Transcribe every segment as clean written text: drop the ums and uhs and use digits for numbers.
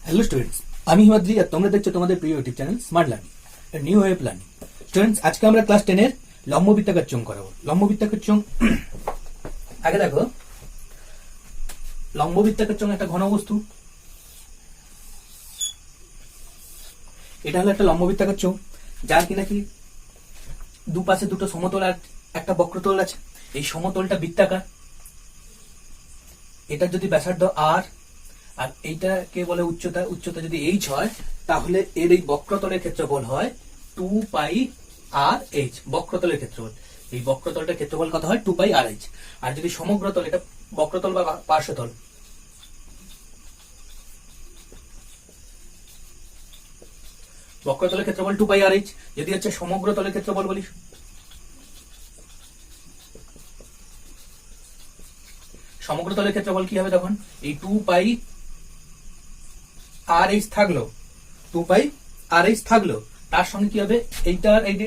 Hello students, আমি হিমাদ্রি আর তোমরা দেখছো তোমাদের প্রিয় YouTube channel smart learning, new way of learning. Students, আজকে আমরা ক্লাস 10 এর লম্ববৃত্তাকার চোঙ করাবো। লম্ববৃত্তাকার চোঙ আগে দেখো, লম্ববৃত্তাকার চোঙ একটা ঘনবস্তু। এটা হলো একটা লম্ববৃত্তাকার চোঙ, যার কি নাকি দুপাশে দুটো সমতল আর একটা বক্রতল আছে। এই সমতলটা বৃত্তাকার, এটার যদি ব্যাসার্ধ আর আর এইটাকে বলে উচ্চতা, উচ্চতা যদি এইচ হয়, তাহলে এর এই বক্রতলের ক্ষেত্রফল হয় 2 পাই আর এইচ। বক্রতলের ক্ষেত্রফল, এই বক্রতলটার ক্ষেত্রফল কত হয়? 2 পাই আর এইচ। আর যদি সমগ্রতল, এটা বক্রতল বা পার্শ্বতল, বক্রতলের ক্ষেত্রফল 2 পাই আর এইচ। যদি হচ্ছে সমগ্রতলের ক্ষেত্রফল বলি, সমগ্রতলের ক্ষেত্রফল কি হবে তখন? এই 2 পাই আর এইচ থাকলো, 2 পাই আর এইচ থাকলো, তার সঙ্গে কি হবে?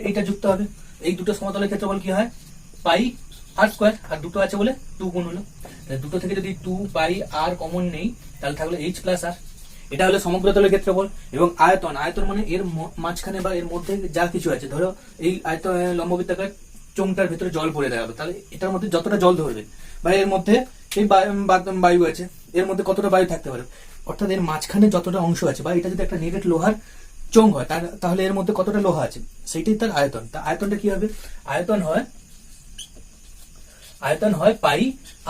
এইটা যুক্ত হবে। এই দুটো সমতলের ক্ষেত্রফল কি হয়? পাই আর স্কোয়ার। আর দুটো আছে বলে 2 গুণ হলো। দুটো থেকে যদি 2 পাই আর কমন নেই, তাহলে থাকলো এইচ প্লাস আর। এটা হলো সমগ্রতলের ক্ষেত্রফল। এবং আয়তন, আয়তন মানে এর মাঝখানে বা এর মধ্যে যা কিছু আছে। ধরো এই আয়তন লম্ববৃত্তাকার চোঙটার ভিতরে জল পড়ে দেওয়া হবে, তাহলে এটার মধ্যে যতটা জল ধরবে, বা এর মধ্যে এই বায়ু আছে, এর মধ্যে কতটা বায়ু থাকতে পারে, অর্থাৎ এর মাঝখানে যতটা অংশ আছে, বা এটা যদি একটা নেগেট লোহার চোঙ হয়, তাহলে এর মধ্যে কতটা লোহা আছে, সেইটাই তার আয়তন। তা আয়তনটা কি হবে? আয়তন হয় পাই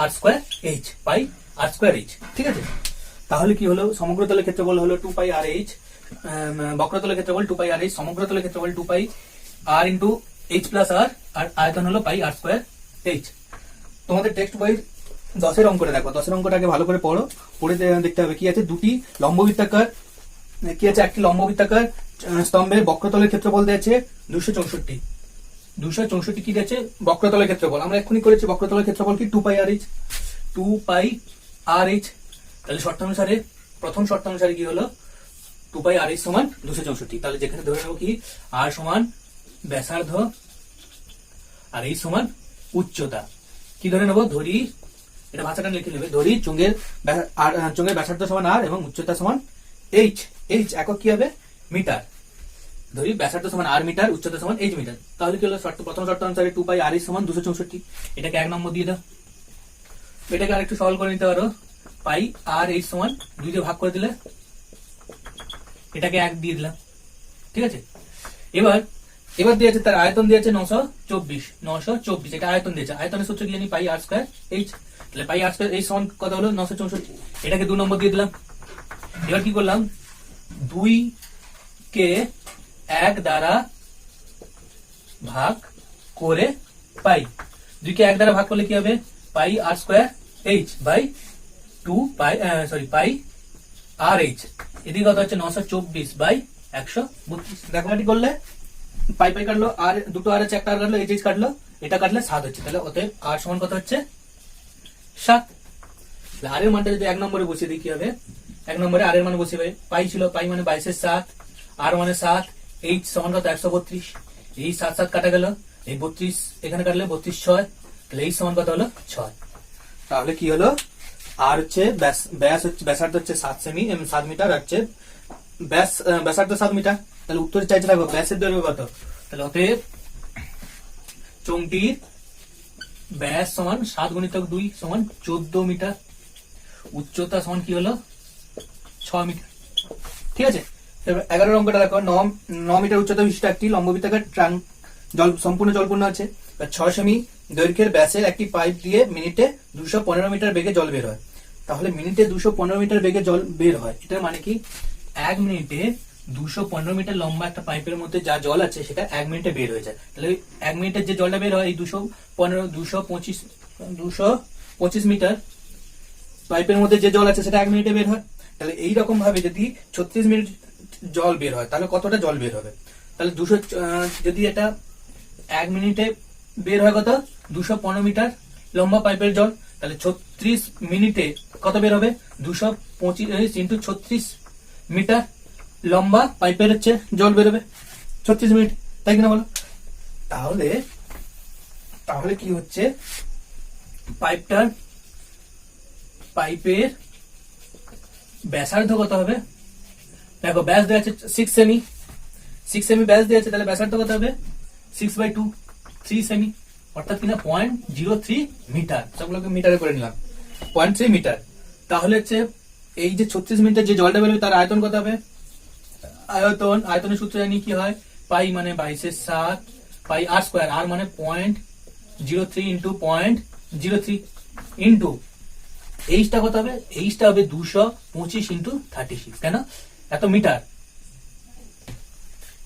আর স্কোয়ার এইচ, পাই আর স্কোয়ার এইচ। ঠিক আছে, তাহলে কি হলো? সমগ্রতলের ক্ষেত্রফল হলো 2 পাই আর এইচ, বক্রতলের ক্ষেত্রফল 2 পাই আর এইচ, সমগ্রতলের ক্ষেত্রফল 2 পাই আর ইন্টু এইচ প্লাস আর, আর আয়তন হলো পাই আর স্কোয়ার এইচ। তোমাদের টেক্সট বই 10-এর অঙ্কটা দেখো, 10-এর অঙ্কটাকে ভালো করে পড়ো, পড়ে দেখতে হবে কি আছে। দুটি লম্ববৃত্তাকার, কি আছে? একটি লম্ববৃত্তাকার স্তম্ভের বক্রতলের ক্ষেত্রফল দিয়েছে 264। 264 কি দিয়েছে? বক্রতলের ক্ষেত্রফল। আমরা এক্ষুনি করেছি বক্রতলের ক্ষেত্রফল কি? 2 পাই আর এইচ, 2 পাই আর এইচ। তাহলে শর্তানুসারে, প্রথম শর্তানুসারে কি হলো? 2 পাই আর এইচ সমান 264। তাহলে যেখানে ধরে নেবো কি, আর সমান ব্যাসার্ধ আর এইচ সমান উচ্চতা। কি ধরে নেবো? ধরি, এটা ভাষাটা লিখে নেবে, ধরি চোঙের ব্যাসার্ধ সমান আর এবং উচ্চতা সমান এইচ। এইচ একক কি হবে? মিটার। ধরি ব্যাসার্ধ সমান আর মিটার, উচ্চতা সমান এইচ মিটার। তাহলে কি হলো? প্রথম শর্ত অনুসারে 2 পাই আর এইচ সমান 264। এটাকে 1 নম্বর দিয়ে দাও। এটাকে আরেকটু সরল করে নিতে পারো। পাই আর এইচ সমান 2 দিয়ে ভাগ করে দিলে, এটাকে 1 দিয়ে দিলাম। ঠিক আছে, এবার দিয়েছে তার আয়তন দিয়েছে 924। এটা আয়তন দিয়েছে। আয়তনের সূত্র কি জানি? পাই আর স্কোয়ার এইচ। তাহলে পাই আর স্কোয়ার এইচ সমান কত হলো? 964। এটাকে 2 নম্বর দিয়ে দিলাম। এবার কি করলাম? 2 কে 1 দ্বারা ভাগ করে পাই। 2 কে 1 দ্বারা ভাগ করলে কি হবে? Pi R square H by 2 pi, pi R H. এদিকে কত হচ্ছে? 924 বাই 132। দেখো এটি করলে পাই পাই কাটলো, আর দুটো আর আছে, একটা আর কাটলো, এইচ কাটলো, এটা কাটলে 7 হচ্ছে। তাহলে অতএব আর সমান কত হচ্ছে? 7। আর এর মানটা যদি 1 নম্বরে বসিয়ে দিই কি হবে? 1 নম্বরে আর এর মান বসিয়ে, পাই ছিল, পাই মানে 22 7, আর মানে 7, এইচ সমান কত? 132। এই 7 7 কাটা গেল, এই 32 এখানে কাটলে 32 6, তাহলে এইচ সমান কত হলো? 6। তাহলে কি হলো? আর হচ্ছে ব্যাস হচ্ছে, ব্যাসার্ধ হচ্ছে 7 মিটার, হচ্ছে ব্যাসার্ধ 7 মিটার। তাহলে উত্তর চাইছে থাকবো ব্যাসের দৈর্ঘ্য কত। তাহলে অতএব চোঙটির ব্যাস সমান 7 গুণিতক 2 সমান 14 মিটার। উচ্চতা সমান কি হলো? 6 মিটার। ঠিক আছে, 11 অঙ্কটা দেখো। 9 মিটার উচ্চতা বিশিষ্ট একটি লম্ববৃত্তাকার ট্রাঙ্ক, সম্পূর্ণ জলপূর্ণ আছে। 6 সেমি দৈর্ঘ্যের ব্যাসের একটি পাইপ দিয়ে মিনিটে 215 মিটার বেগে জল বের হয়। তাহলে মিনিটে 215 মিটার বেগে জল বের হয়, এটার মানে কি? 1 মিনিটে 215 মিটার লম্বা একটা পাইপের মধ্যে যা জল আছে, সেটা 1 মিনিটে বের হয়ে যায়। তাহলে 1 মিনিটে যে জলটা বের হয়, এই 225 মিটার পাইপের মধ্যে যে জল আছে, সেটা 1 মিনিটে বের হয়। তাহলে এইরকম ভাবে যদি 36 মিনিট জল বের হয়, তাহলে কতটা জল বের হবে? তাহলে 200, যদি এটা 1 মিনিটে বের হয় কত? 215 মিটার লম্বা পাইপের জল, তাহলে 36 মিনিটে কত বের হবে? 225 ইন্টু 36 মিটার লম্বা পাইপের হচ্ছে জল বেরোবে 36 মিনিট, তাই কিনা বলো? তাহলে কি হচ্ছে? পাইপের ব্যাসার্ধ কত হবে? দেখো ব্যাস দেওয়া আছে 6 সেমি, 6 সেমি ব্যাস দেওয়া আছে, তাহলে ব্যাসার্ধ কত হবে 6/2, 3 সেমি, অর্থাৎ কিনা 0.03 মিটার। সবগুলোকে মিটারে করে নিলাম, 0.3 মিটার। তাহলে হচ্ছে এই যে 36 মিনিটের যে জলটা বেরোবে তার আয়তন কত হবে? আয়তনের সূত্র জানি কি হয়, পাই মানে 22/7 পাই আর স্কোয়ার, আর মানে 0.03 ইন্টু 0.03 ইন্টু এইচটা কত হবে? এইচটা হবে 225 ইন্টু 36। কেন? এত মিটার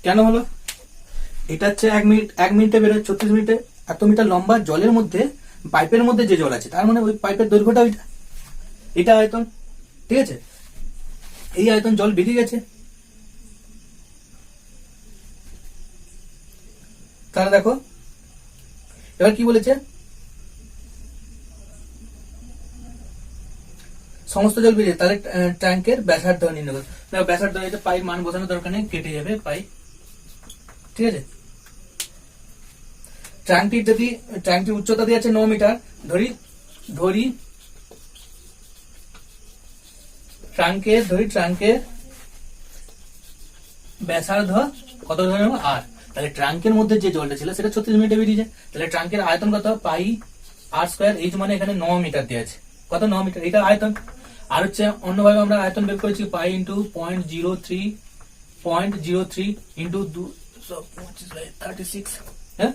কেন হলো? এটা হচ্ছে 1 মিনিটে বেরোয়, 36 মিনিটে এত মিটার লম্বা জলের মধ্যে, পাইপের মধ্যে যে জল আছে তার মানে ওই পাইপের দৈর্ঘ্যটা ওইটা, এটা আয়তন। ঠিক আছে, এই আয়তন জল বেরিয়ে গেছে। তাহলে দেখো এবার কি বলেছে, সমস্ত জল বেরিয়ে, তাহলে ট্যাঙ্কের ব্যাসার্ধ নির্ণয় করো। দেখো ব্যাসার্ধ, এটা পাইপ মান বসানোর দরকার নেই, কেটে যাবে পাই। ঠিক আছে, ট্যাঙ্কটির উচ্চতা দিয়ে আছে 9 মিটার, ধরি ট্রাঙ্কের ব্যাসার্ধ কত ধরে নেবো? আর তাহলে ট্রাঙ্কের মধ্যে যে জলটা ছিল সেটা 36 মিনিটে বেরিয়ে যায়, তাহলে ট্রাঙ্কের আয়তন কত? পাই আর স্কোয়ার, এইচ মানে এখানে 9 মিটার দিয়ে আছে, কত? 9 মিটার, এটা আয়তন। আর হচ্ছে অন্যভাবে আমরা আয়তন বের করেছি, পাই ইন্টু 0.03 ইন্টু 236। হ্যাঁ,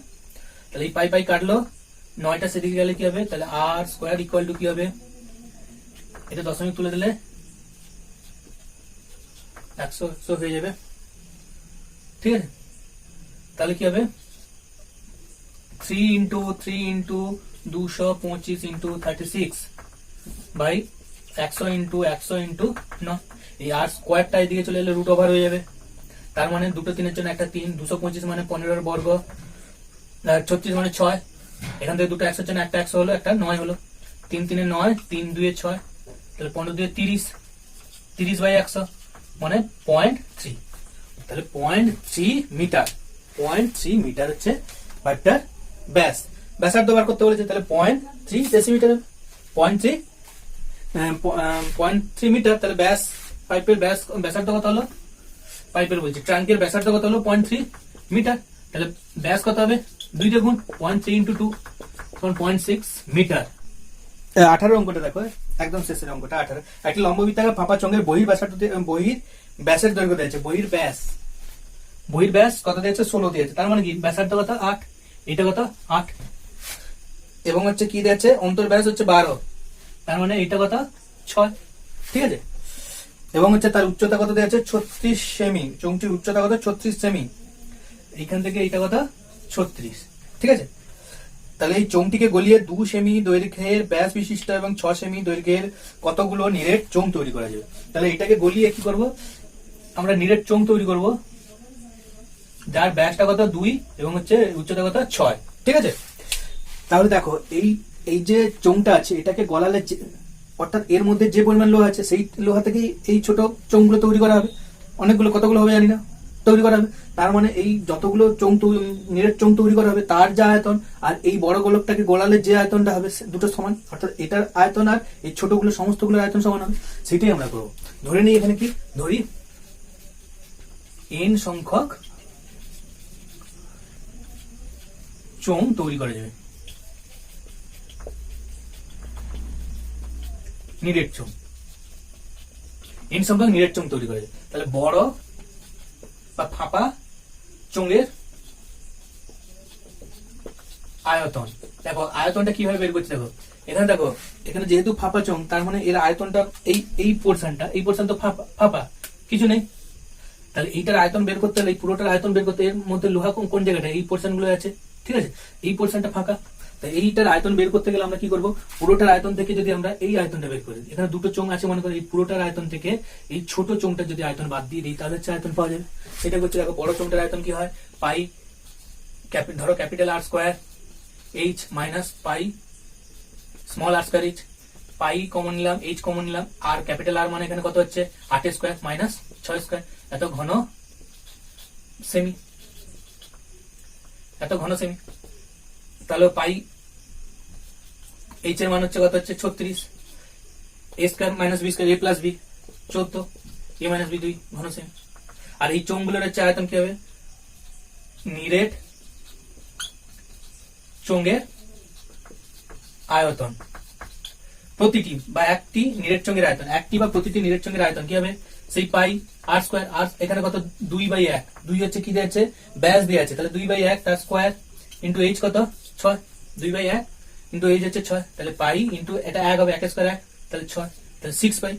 তাহলে এই পাই কাটলো, 9টা সেদিকে গেলে কি হবে? তাহলে আর স্কোয়ার ইকুয়াল টু কি হবে? এটা দশমিক তুলে দিলে 100 হয়ে যাবে। ঠিক আছে, তাহলে কি হবে? 3 ইন্টু 225 ইন্টু 36 বাই 100 ইন্টু 9। এই আর স্কোয়ারটা এদিকে চলে এলে রুট ওভার হয়ে যাবে, তার মানে দুটো 3-এর জন্য একটা 3, 225 মানে 15 বর্গ, 36 মানে 6, এখান থেকে দুটো 100-এর জন্য একটা 100 হলো, একটা 9 হলো, 3-3 9, 3-2 6, তাহলে 15-2 30, 30/100 মানে 0.3, তাহলে 0.3 মিটার। 0.3 মিটার হচ্ছে পাইপটার ব্যাস। ব্যাসার্ধ বার করতে বলেছে, তাহলে 0.3 ডেসিমিটার, 0.3 মিটার। তাহলে ব্যাস, পাইপের ব্যাসার্ধ কত হলো? পাইপের বলছি, ট্রাঙ্কের ব্যাসার্ধ কত হলো? 0.3 মিটার। তাহলে ব্যাস কত হবে? 2 দিয়ে গুণ, 0.3 ইন্টু 2 তখন 0.6 মিটার। 18 অঙ্কটা দেখো, একদম শেষের অঙ্কটা 18। একটি লম্ববৃত্তাকার ফাঁপা চোঙের বহির ব্যাসের দৈর্ঘ্য দিয়েছে, বহির ব্যাস কত দিয়েছে? 16 দিয়েছে, তার মানে কি ব্যাসার্ধ কত? 8, এটা কত? 8, এবং হচ্ছে কি দিয়েছে? অন্তর ব্যাস হচ্ছে 12, তার মানে এটা কত? 6। ঠিক আছে, এবং হচ্ছে তার উচ্চতা কত দিয়েছে? 36 সেমি, চোঙটির উচ্চতা কত? 36 সেমি, এইখান থেকে এটা কত? 36। ঠিক আছে, তাহলে এই চোঙটিকে গলিয়ে 2 সেমি দৈর্ঘ্যের ব্যাস বিশিষ্ট এবং 6 সেমি দৈর্ঘ্যের কতগুলো নিরেট চোঙ তৈরি করা যাবে। তাহলে এটাকে গলিয়ে কি করব? আমরা নিরেট চোঙ তৈরি করব, যার ব্যাসটা কত? 2 এবং হচ্ছে উচ্চতা কত? 6। ঠিক আছে, তাহলে দেখো এই যে চোঙটা আছে এটাকে গলালে, অর্থাৎ এর মধ্যে যে পরিমাণ লোহা আছে সেই লোহা থেকেই এই ছোট চোঙগুলো তৈরি করা হবে, অনেকগুলো, কতগুলো হবে জানি না, তৈরি করা হবে। তার মানে এই যতগুলো নিরেট চোঙ তৈরি করা হবে তার যে আয়তন, আর এই বড় গোলকটাকে গোলালে যে আয়তনটা হবে, দুটো সমান, অর্থাৎ এটার আয়তন আর এই ছোটগুলো সমস্তগুলোর আয়তন সমান হবে, সেটাই আমরা করবো। ধরে নিই এখানে কি ধরি, n সংখ্যক চোঙ তৈরি করা যাবে, নিরেট চোঙ, n সংখ্যক নিরেট চোঙ তৈরি করা যাবে। তাহলে বড় বা ফাঁপা চোঙের আয়তন, দেখো আয়তনটা কিভাবে বের করছে, দেখো এখানে, দেখো এখানে যেহেতু ফাঁপা চোঙ, তার মানে এর আয়তনটা এই পোর্শন তো ফাঁপা, কিছু নেই। তাহলে এইটার আয়তন বের করতে হলে, এই পুরোটার আয়তন বের করতে, এর মধ্যে লোহা কোন জায়গাটা? এই পোর্শন গুলো আছে, ঠিক আছে, এই পোর্শনটা ফাঁকা। তাই এইটার আয়তন বের করতে গেলে আমরা কি করব? পুরোটার আয়তন থেকে যদি আমরা এই আয়তনটা বের করি, এখানে দুটো চোঙ আছে মনে করি, এই পুরোটার আয়তন থেকে এই ছোট চোঙটা যদি আয়তন বাদ দিয়ে দিই, তাহলে হচ্ছে আয়তন পাওয়া যাবে। সেটা হচ্ছে, দেখো বড় চোঙটার আয়তন কি হয়? পাই, ধরো capital R square H minus pi small R square H, pi common নিলাম, এইচ কমন নিলাম, আর ক্যাপিটাল আর মানে এখানে কত হচ্ছে? 8 স্কোয়ার মাইনাস 6 স্কোয়ার, এত ঘন সেমি, তাহলে পাই এইচ এর মান হচ্ছে কত? হচ্ছে 36, a square minus B square, a plus B 14, a minus B 2 ঘন সেমি। আর এই চোঙগুলোর হচ্ছে আয়তন কি হবে, নিরেট চোঙের আয়তন প্রতিটি বা একটি নিরেট চোঙের আয়তন, একটি বা প্রতিটি নিরেট চোঙের আয়তন কি হবে, সেই পাই আর স্কোয়ার। আর এখানে কত, 2/1, 2 হচ্ছে কি দিয়েছে, ব্যাস দিয়ে আছে, তাহলে 2/1 তার স্কোয়ার ইন্টু এইচ কত 6, 2/1 ইন্টু এইচ হচ্ছে 6, তাহলে পাই ইন্টু এটা 1 হবে, 1 স্কোয়ার 1, তাহলে 6, তাহলে 6 পাই।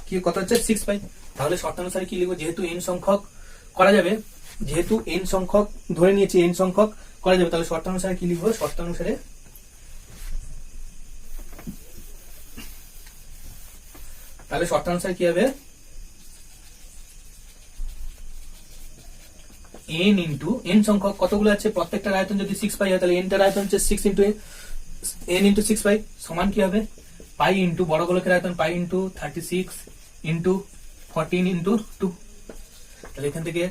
কি কত হচ্ছে, 6 পাই। তাহলে শর্তানুসারে কি লিখবো, যেহেতু n সংখ্যক করা যাবে, যেহেতু n সংখ্যক ধরে নিয়েছি, n সংখ্যক করা যাবে, তাহলে শর্তানুসারে কি লিখবো, শর্তানুসারে তাহলে শর্তানুসারে কি হবে, n ইন্টু n সংখ্যক কতগুলো আছে, প্রত্যেকটার আয়তন যদি 6 পাই হয়, তাহলে n টার আয়তন হচ্ছে 6 ইন্টু n ইন্টু 6 পাই সমান কি হবে, পাই ইন্টু বড় গোলকের আয়তন পাই ইন্টু 36 ইন্টু 14 ইন্টু 2। তাহলে এখান থেকে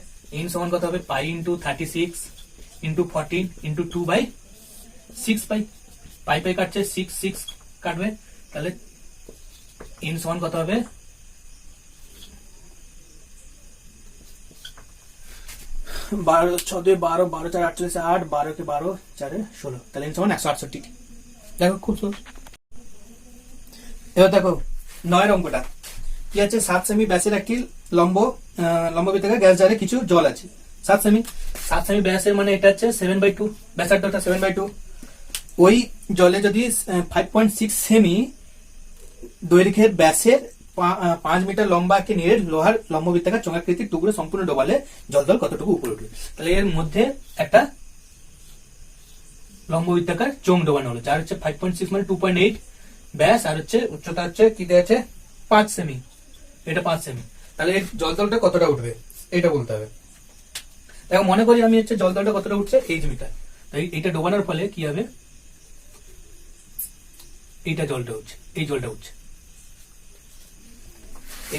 n সমান কত হবে, পাই ইন্টু 36 ইন্টু 14 ইন্টু 2/6 পাই। পাই পাই কাটছে, 6 6 কাটবে, তাহলে n সমান কত হবে, 12 6 2 12 12 4 48 8 12 के 12 4 16, তাহলে n সমান 168। দেখো খুব সহজ। এবার দেখো 9 অঙ্কটা কি আছে, 7 সেমি ব্যাসের একটি লম্ব বৃত্তাকার গ্যাস জারে কিছু জল আছে। 7 সেমি ব্যাসের মানে এটা হচ্ছে 7/2, ব্যাসার্ধটা 7/2। ওই জলে যদি 5.6 সেমি দৈর্ঘ্যের ব্যাসের 5 মিটার লম্বা একটি নিরেট লোহার লম্ব বৃত্তাকার চোঙাকৃতির টুকরো সম্পূর্ণ ডোবালে জল কতটুকু উপরে উঠবে। তাহলে এর মধ্যে একটা লম্ব বৃত্তাকার চোঙ ডোবানো হলো, যার হচ্ছে 5.6 মানে 2.8 ব্যাস, আর হচ্ছে উচ্চতা হচ্ছে কি দেওয়া আছে 5 সেমি, এটা 5 সেমি। তাহলে এর জলটা কতটা উঠবে এটা বলতে হবে। দেখো মনে করি আমি হচ্ছে জলটা কতটা উঠছে, এইচ মিটার। তাই এইটা ডোবানোর ফলে কি হবে, এইটা জলটা উঠছে, এই জলটা উঠছে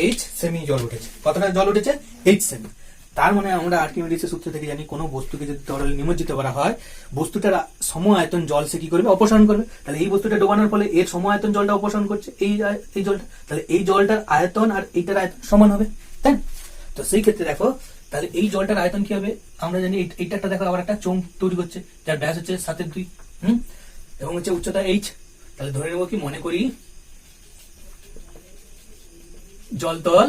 এইচ সেমি জল উঠেছে। কতটা জল উঠেছে, এইচ সেমি। তার মানে আমরা আর্কিমিডিসের সূত্র থেকে জানি কোন বস্তুকে যদি তরলে নিমজ্জিত করা হয়, বস্তুটার সম আয়তন জল সে কি করবে, অপসারণ করবে। তাহলে এই বস্তুটা ডোবানোর ফলে এর সম আয়তন জলটা অপসারণ করছে, এই জলটা, তাহলে এই জলটার আয়তন আর এইটার আয়তন সমান হবে, তাই। তো সেই ক্ষেত্রে দেখো, তাহলে এই জলটার আয়তন কি হবে, আমরা জানি এইটা একটা দেখো আবার একটা চোঙ তৈরি করছে, যার ব্যাস হচ্ছে 7/2 এবং হচ্ছে উচ্চতা এইচ। তাহলে ধরে নেবো কি, মনে করি জলতল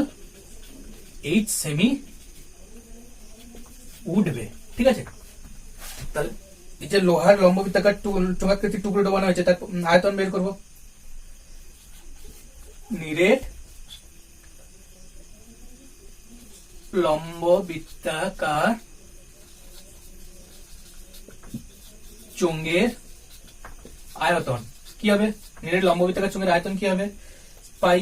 এইচ সেমি উঠবে, ঠিক আছে। তাহলে এই যে লোহার লম্ব বৃত্তাকার চোঙাকৃতির টুকরো ডোবানো হয়েছে, তার আয়তন বের করব, নিরেট লম্ব বৃত্তাকার চোঙের আয়তন কি হবে, নিরেট লম্ব বৃত্তাকার চোঙের আয়তন কি হবে, পাই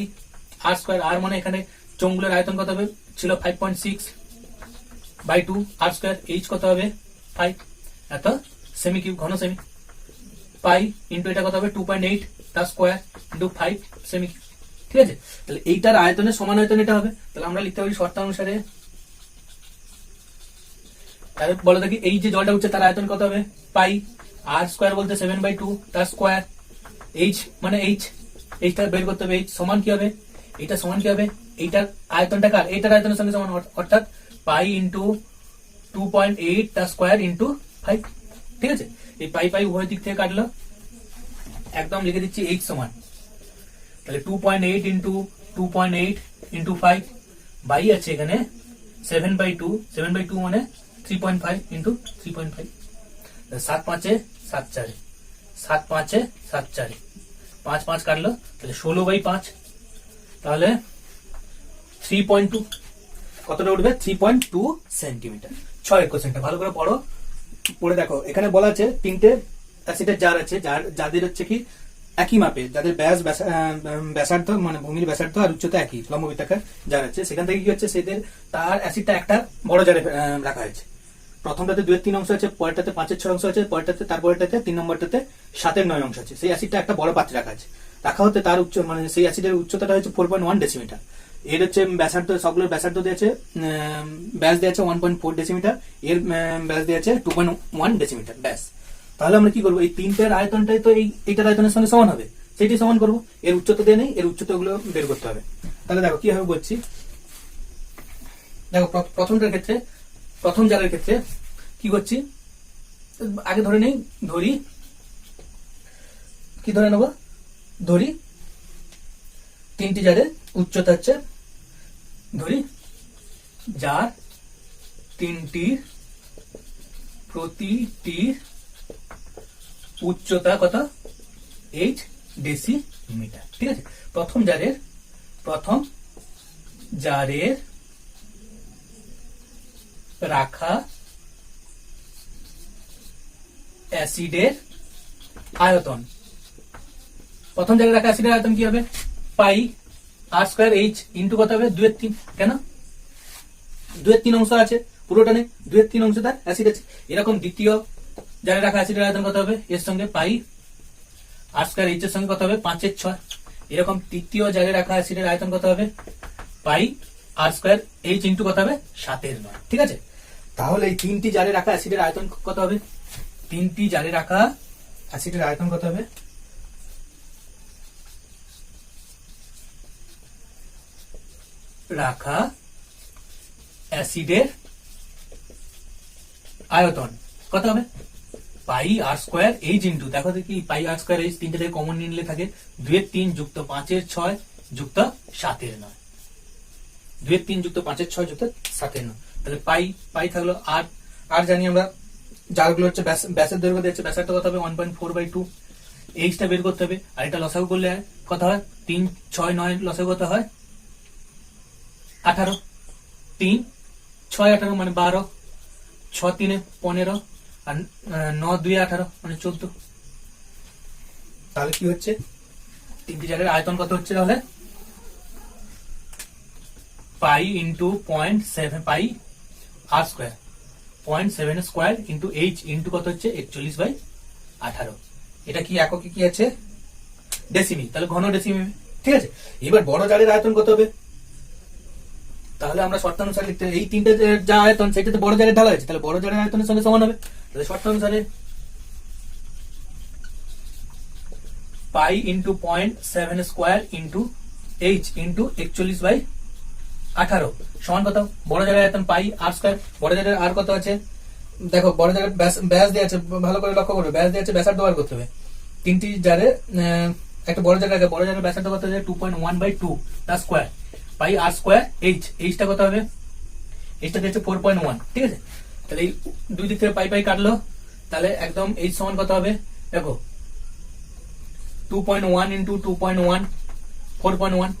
আর স্কোয়ার। আর মানে এখানে চোঙগুলোর আয়তন কত হবে, ছিল 5.6/2 আর স্কোয়ার, এইচ কত হবে 5, এত সেমি কিউব ঘন সেমি, পাই ইন্টু এটা কত হবে 2.8 তার স্কোয়ার ইন্টু 5 সেমি কিউব, ঠিক আছে। তাহলে এইটার আয়তনের সমান আয়তন এটা হবে। তাহলে আমরা লিখতে পারি শর্তানুসারে, তাহলে বলো দেখি এই যে জলটা উঠছে তার আয়তন কত হবে, পাই আর স্কোয়ার বলতে 7/2 তার স্কোয়ার, এইচ মানে এইচটা বের করতে হবে, এইচ সমান কি হবে, এটা সমান কি হবে, এইটার আয়তনটা কার, এইটার আয়তনের সঙ্গে সমান, অর্থাৎ পাই ইন্টু 2.8 তার স্কোয়ার ইন্টু 5, ঠিক আছে। এই পাই উভয় দিক থেকে কাটলো, একদম লিখে দিচ্ছি এইচ সমান, তাহলে 2.8 ইন্টু 2.8 ইন্টু 5 বাই আছে এখানে 7/2 মানে 3.5 ইন্টু 3.5, 7 5 7 4 7 5 7 4 5 5 কাটলো, তাহলে 16/5, তাহলে 3.2 কতটা উঠবে, 3.2 সেন্টিমিটার। 6 কোশ্চেনটা ভালো করে পড়ো, পড়ে দেখো। এখানে বলা আছে তিনটে অ্যাসিডের জার আছে, যাদের হচ্ছে কি একই মাপে, যাদের ব্যাসার্ধ মানে ভূমির ব্যাসার্ধ আর উচ্চতা একই, লম্ব বৃত্তাকার জার আছে। সেখান থেকে কি হচ্ছে, সেদের তার অ্যাসিডটা একটা বড় জারে রাখা হয়েছে। প্রথমটাতে 2/3 অংশ আছে, পরেরটাতে 5/6 অংশ আছে, তারপরেরটাতে 3 নম্বরটাতে 7/9 অংশ আছে। সেই অ্যাসিডটা একটা বড় পাত্রে রাখা আছে, রাখা হতে তার মানে সেই অ্যাসিডের উচ্চতাটা হচ্ছে 4.1 ডেসিমিটার। এর হচ্ছে ব্যাসার্ধ, সবগুলোর ব্যাসার্ধ দিয়েছে, ব্যাস দিয়েছে 1.4 ডেসিমিটার, এর ব্যাস দিয়েছে 2.1 ডেসিমিটার ব্যাস। তাহলে আমরা কি করবো, এই তিনটের আয়তনটাই তো এইটার আয়তনের সঙ্গে সমান হবে, সেইটাই সমান করবো। এর উচ্চতা দিয়ে নেই, এর উচ্চতা গুলো বের করতে হবে। তাহলে দেখো কি হবে বলছি, দেখো প্রথমটার ক্ষেত্রে, প্রথম জারের ক্ষেত্রে কি করছি, আগে ধরে নেই, ধরি কি ধরে নেব, ধরি তিনটি জারের উচ্চতা হচ্ছে, ধরি জার তিনটির প্রতিটির উচ্চতা কত, 8 ডেসিমিটার। ঠিক আছে, প্রথম জারের রাখা অ্যাসিডের আয়তন, প্রথম জারের রাখা অ্যাসিডের আয়তন কি হবে, pi R square H into কত হবে, 2/3। কেন 2/3 অংশ আছে, পুরোটা নেই, 2/3 অংশ তার অ্যাসিড আছে। এরকম দ্বিতীয় জারে রাখা অ্যাসিডের আয়তন কত হবে, এর সঙ্গে পাই আর স্কয়ার এইচ এর সঙ্গে কত হবে, 5/6। এরকম তৃতীয় জারে রাখা অ্যাসিডের আয়তন কত হবে, pi R square H into কত হবে, 7/9। ঠিক আছে, তাহলে এই তিনটি জারে রাখা অ্যাসিডের আয়তন কত হবে, তিনটি জারে রাখা অ্যাসিডের আয়তন কত হবে, রাখা অ্যাসিডের আয়তন কত হবে, pi R square H into, দেখো দেখি পাই আর স্কয়ার এইচ তিনটে থেকে কমন নিয়ে নিলে থাকে 2/3 যুক্ত 5/6 যুক্ত 7/9, 2/3 যুক্ত 5/6 যুক্ত 7/9। তাহলে পাই থাকলো, আর জানি আমরা জারগুলো হচ্ছে ব্যাসের দৈর্ঘ্য দিচ্ছে, ব্যাসার্ধ কত হবে 1.4/2, এইচটা বের করতে হবে। আর এটা লসাগু করলে কত হয়, 3 6 9 লসাগু কত হয় 18, 3 6 18 মানে 12, 6 3 15 আর 9 2 18 মানে 14। তাহলে কি হচ্ছে, তিনটি জারের আয়তন কত হচ্ছে, তাহলে pi into 0.7 pi R square 0.7 square into H into কত হচ্ছে 41/18। এটা কি এককে কি আছে, ডেসিমি, তাহলে ঘন ডেসিমি। ঠিক আছে, এবার বড় জারের আয়তন কত হবে, তাহলে আমরা শর্তানুসারে লিখতে, এই তিনটে যা আয়তন সেটাতে বড় জারের ঢালা হয়েছে, তাহলে বড় জারের আয়তনের সঙ্গে সমান হবে। তাহলে শর্তানুসারে pi into 0.7 square into H into 41/18 সমান কত, বড় জারের আয়তন পাই আর স্কয়ার, বড় জারের আর কত আছে, দেখো বড় জারের ব্যাস দিয়ে আছে, ভালো করে লক্ষ্য করবে, ব্যাস দিয়ে আছে, ব্যাসার্ধ বার করতে হবে। তিনটি জারে একটা বড় জারের ব্যাসার্ধ কত আছে 2.1/2 তার স্কয়ার, পাই আর স্কয়ার এইচটা কত হবে, এইচটা হচ্ছে 4.1। ঠিক আছে, তাহলে এই দুই দিক থেকে পাই কাটলো, তাহলে একদম এইচ সমান কত হবে, দেখো 2.1 ইন্টু 2.1 4.1,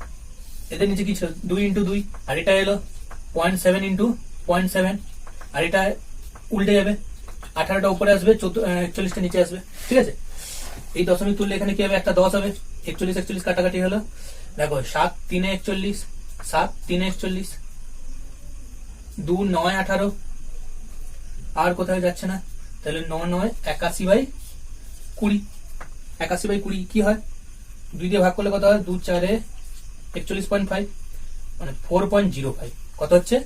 এদের নিচে কি ছিল 2 ইন্টু 2, আর এটা এলো 0.7 ইন্টু 0.7, আর এটা উল্টে যাবে, 18টা উপরে আসবে, 41টা নিচে আসবে। ঠিক আছে, এই দশমিক তুললে এখানে কি হবে, একটা 10 হবে, 41 কাটাকাটি হলো, দেখো 7 3 41, 7 3 41, 2 9 18, আর কোথায় যাচ্ছে না, তাহলে 9 9 81/20, 81/20 কি হয়, 2 দিয়ে ভাগ করলে কত হয়, 2 4 41.5 মানে 4.05, কত হচ্ছে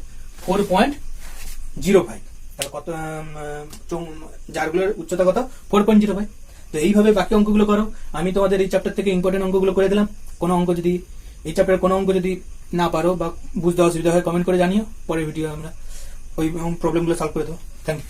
4.05। তাহলে কত জারগুলোর উচ্চতা কত, 4.05। তো এইভাবে বাকি অঙ্কগুলো করো। আমি তোমাদের এই চ্যাপ্টার থেকে ইম্পর্টেন্ট অঙ্কগুলো করে দিলাম। কোনো অঙ্ক যদি এই চ্যাপ্টারের কোনো অঙ্ক যদি না পারো বা বুঝতে অসুবিধা হয় কমেন্ট করে জানিও, পরের ভিডিও আমরা ওই প্রবলেমগুলো সলভ করে দেবো। Thank you.